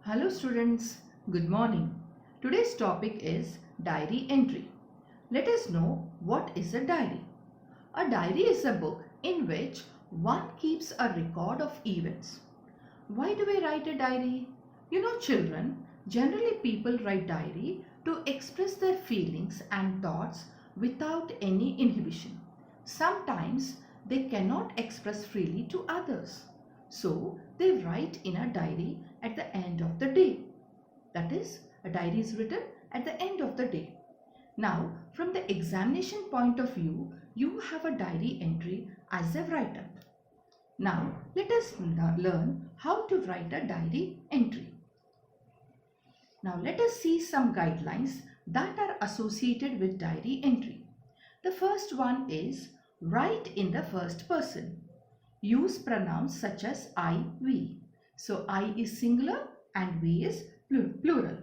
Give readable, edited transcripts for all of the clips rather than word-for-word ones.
Hello students, good morning. Today's topic is diary entry. Let us know what is a diary. A diary is a book in which one keeps a record of events. Why do we write a diary? Children, generally people write diary to express their feelings and thoughts without any inhibition. Sometimes they cannot express freely to others. So they write in a diary at the end of the day. That is, a diary is written at the end of the day. Now, from the examination point of view, you have a diary entry as a write-up. Now, let us learn how to write a diary entry. Now, let us see some guidelines that are associated with diary entry. The first one is write in the first person. Use pronouns such as I, we. So, I is singular and we is plural.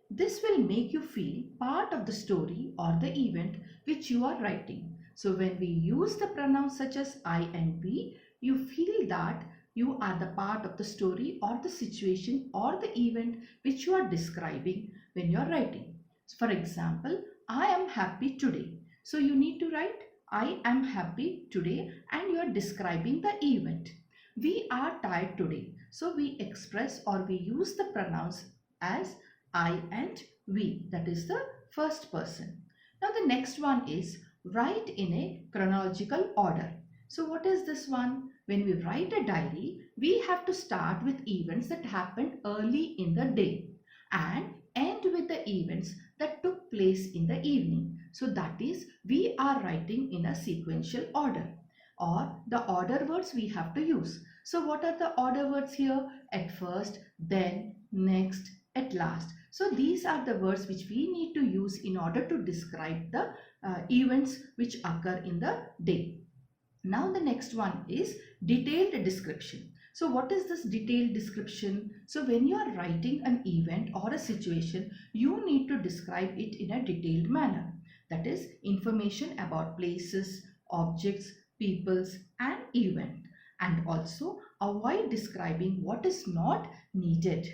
This will make you feel part of the story or the event which you are writing. So, when we use the pronouns such as I and we, you feel that you are the part of the story or the situation or the event which you are describing when you are writing. For example, I am happy today. So, you need to write I am happy today and you are describing the event. We are tired today. So we express or we use the pronouns as I and we. That is the first person. Now the next one is write in a chronological order. So what is this one? When we write a diary, we have to start with events that happened early in the day and end with the events that took place in the evening. So that is, we are writing in a sequential order, or the order words we have to use. So what are the order words here? At first, then, next, at last. So these are the words which we need to use in order to describe the events which occur in the day. Now the next one is detailed description. So what is this detailed description? So when you are writing an event or a situation, you need to describe it in a detailed manner. That is, information about places, objects, peoples and event. And also avoid describing what is not needed.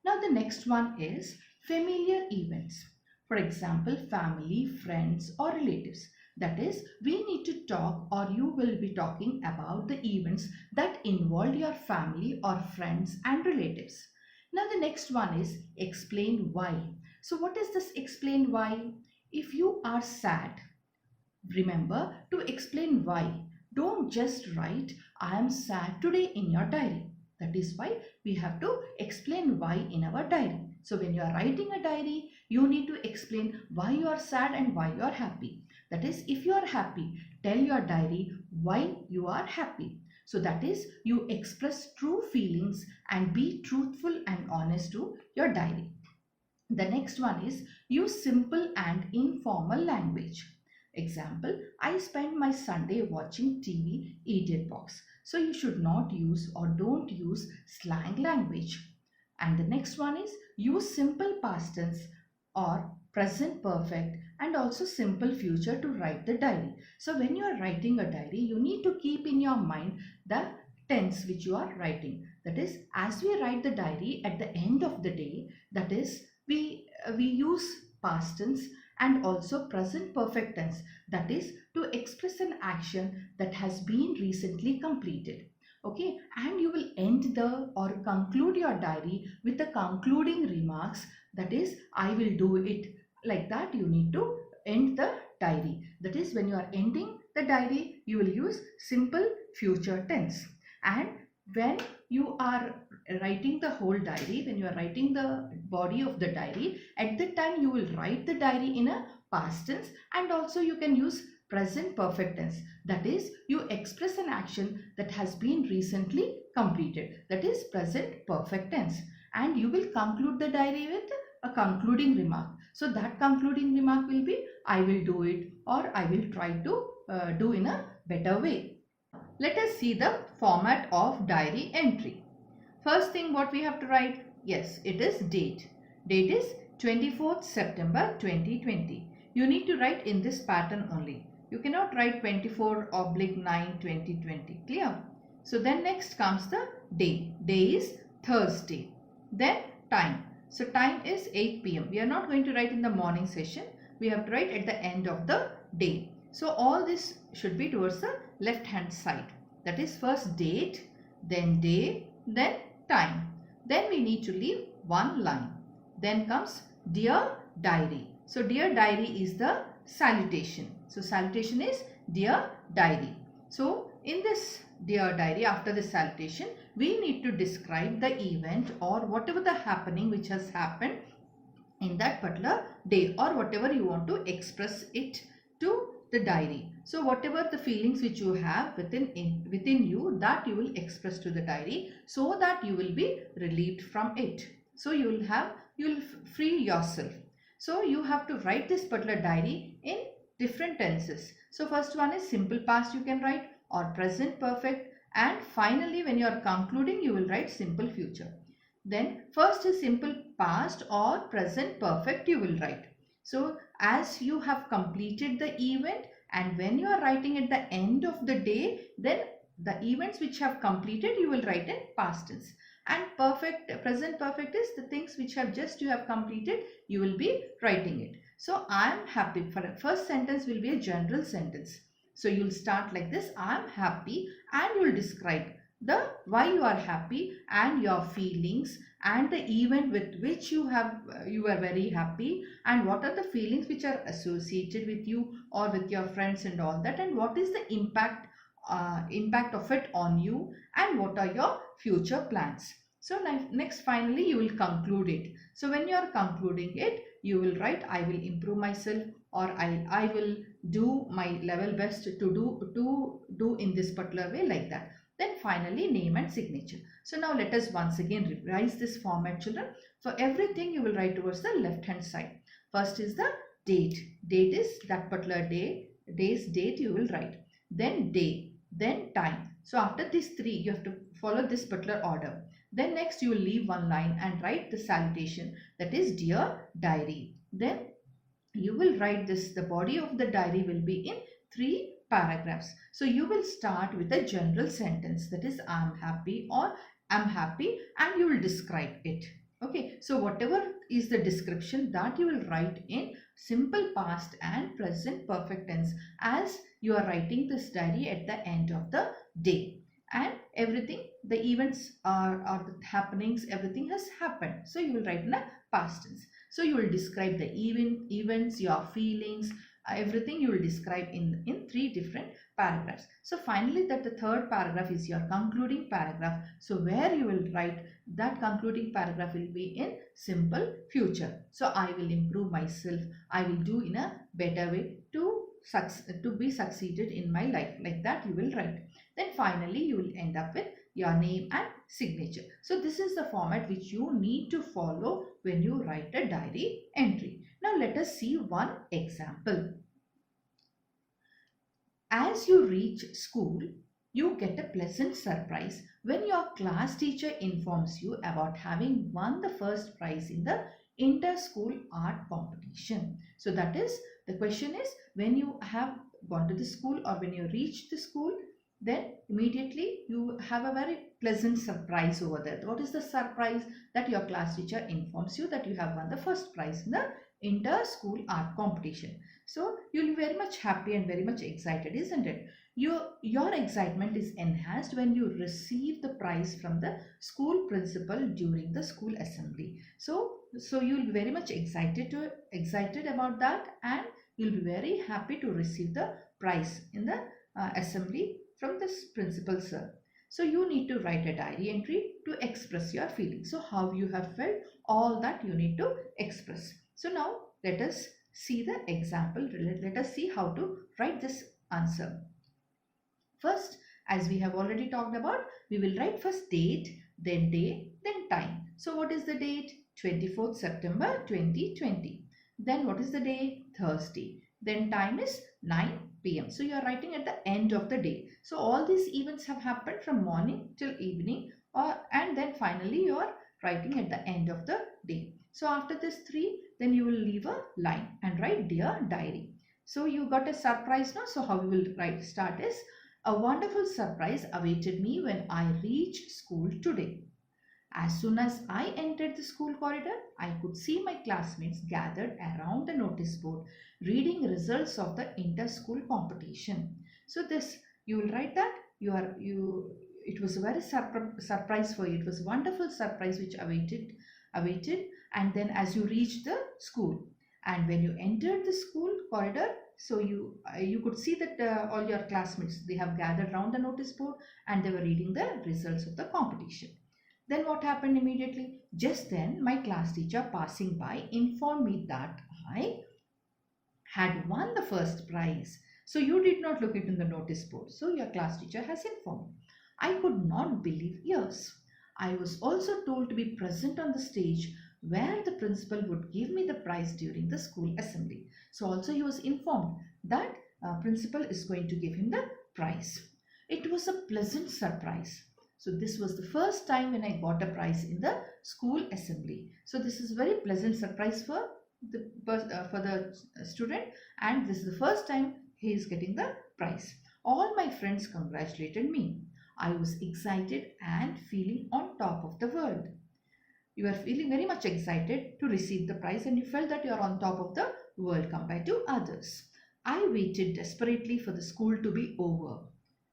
Now the next one is familiar events. For example, family, friends or relatives. That is, we need to talk or you will be talking about the events that involve your family or friends and relatives. Now the next one is explain why. So what is this explain why? If you are sad, remember to explain why. Don't just write I am sad today in your diary. That is why we have to explain why in our diary. So when you are writing a diary, you need to explain why you are sad and why you are happy. That is, if you are happy, tell your diary why you are happy. So that is, you express true feelings and be truthful and honest to your diary. The next one is use simple and informal language. Example, I spent my Sunday watching TV Idiot Box. So you should not use or don't use slang language. And the next one is use simple past tense or present perfect and also simple future to write the diary. So when you are writing a diary, you need to keep in your mind the tense which you are writing. That is, as we write the diary at the end of the day, that is, we use past tense and also present perfect tense. That is, to express an action that has been recently completed. Okay, and you will end the or conclude your diary with the concluding remarks. That is, I will do it. Like that, you need to end the diary. That is, when you are ending the diary, you will use simple future tense. And when you are writing the whole diary, when you are writing the body of the diary, at that time you will write the diary in a past tense and also you can use present perfect tense. That is, you express an action that has been recently completed. That is present perfect tense. And you will conclude the diary with a concluding remark. So that concluding remark will be I will do it or I will try to do in a better way. Let us see the format of diary entry. First thing what we have to write, yes, it is date. Date is 24th September 2020. You need to write in this pattern only. You cannot write 24/9 2020. Clear? So then next comes the day. Day is Thursday. Then time. So time is 8 p.m. We are not going to write in the morning session. We have to write at the end of the day. So all this should be towards the left hand side. That is first date, then day, then time. Then we need to leave one line. Then comes dear diary. So dear diary is the salutation. So salutation is dear diary. So in this dear diary, after the salutation, we need to describe the event or whatever the happening which has happened in that particular day, or whatever you want to express it to the diary. So whatever the feelings which you have within you, that you will express to the diary, so that you will be relieved from it. So you will free yourself. So you have to write this particular diary in different tenses. So first one is simple past you can write, or present perfect, and finally when you are concluding you will write simple future. Then first is simple past or present perfect you will write. So as you have completed the event, and when you are writing at the end of the day, then the events which have completed you will write in past tense. And present perfect is the things which you have completed, you will be writing it. So I am happy. For the first sentence will be a general sentence. So you will start like this: I am happy, and you will describe the why you are happy and your feelings and the event with which you are very happy, and what are the feelings which are associated with you or with your friends and all that, and what is the impact of it on you, and what are your future plans. So next finally you will conclude it. So when you are concluding it, you will write I will improve myself, or I will do my level best to do in this particular way, like that. Then finally name and signature. So now let us once again revise this format, children. For everything you will write towards the left hand side. First is the date. Date is that particular day's date you will write. Then day, then time. So after these three you have to follow this particular order. Then next you will leave one line and write the salutation, that is dear diary. Then you will write this, the body of the diary will be in 3 paragraphs. So you will start with a general sentence, that is I am happy or I'm happy, and you will describe it. Okay, so whatever is the description, that you will write in simple past and present perfect tense, as you are writing this diary at the end of the day. And everything, the events or the happenings, everything has happened. So you will write in a past tense. So you will describe the events, your feelings, everything you will describe in 3 different paragraphs. So finally that the third paragraph is your concluding paragraph. So where you will write that concluding paragraph will be in simple future. So I will improve myself. I will do in a better way to be succeeded in my life, like that you will write. Then finally you will end up with your name and signature. So this is the format which you need to follow when you write a diary entry. Now let us see one example. As you reach school, you get a pleasant surprise when your class teacher informs you about having won the first prize in the inter-school art competition. So that is, the question is, when you have gone to the school or when you reach the school, then immediately you have a very pleasant surprise over there. What is the surprise? That your class teacher informs you that you have won the first prize in the inter-school art competition. So you'll be very much happy and very much excited, isn't it? Your excitement is enhanced when you receive the prize from the school principal during the school assembly. So you'll be very much excited about that, and you'll be very happy to receive the prize in the assembly from this principal sir. So you need to write a diary entry to express your feelings. So how you have felt, all that you need to express. So now let us see the example. Let us see how to write this answer. First, as we have already talked about, we will write first date, then day, then time. So what is the date? 24th September 2020. Then what is the day? Thursday. Then time is 9 p.m. So you are writing at the end of the day. So all these events have happened from morning till evening, and then finally you are writing at the end of the day. So after this 3, then you will leave a line and write dear diary. So you got a surprise now. So how you will start is, a wonderful surprise awaited me when I reached school today. As soon as I entered the school corridor, I could see my classmates gathered around the notice board reading results of the inter-school competition. So this, you will write that it was a very surprise for you. It was a wonderful surprise which awaited, and then as you reached the school, and when you entered the school corridor, so you could see that all your classmates, they have gathered around the notice board and they were reading the results of the competition. Then what happened immediately? Just then, my class teacher passing by informed me that I had won the first prize. So you did not look it in the notice board. So your class teacher has informed. I could not believe ears. I was also told to be present on the stage where the principal would give me the prize during the school assembly. So also he was informed that principal is going to give him the prize. It was a pleasant surprise. So this was the first time when I got a prize in the school assembly. So this is very pleasant surprise for the student, and this is the first time he is getting the prize. All my friends congratulated me. I was excited and feeling on top of the world. You are feeling very much excited to receive the prize, and you felt that you are on top of the world compared to others. I waited desperately for the school to be over.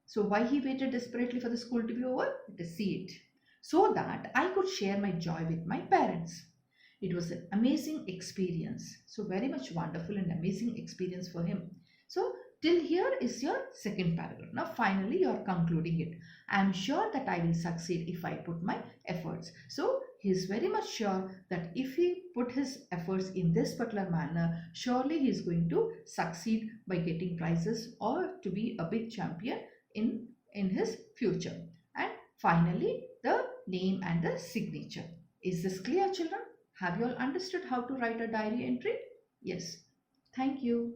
So why he waited desperately for the school to be over? Let us see it. So that I could share my joy with my parents. It was an amazing experience. So very much wonderful and amazing experience for him. So till here is your second paragraph. Now finally you are concluding it. I am sure that I will succeed if I put my efforts. So he is very much sure that if he put his efforts in this particular manner, surely he is going to succeed by getting prizes or to be a big champion in his future. And finally, the name and the signature. Is this clear, children? Have you all understood how to write a diary entry? Yes. Thank you.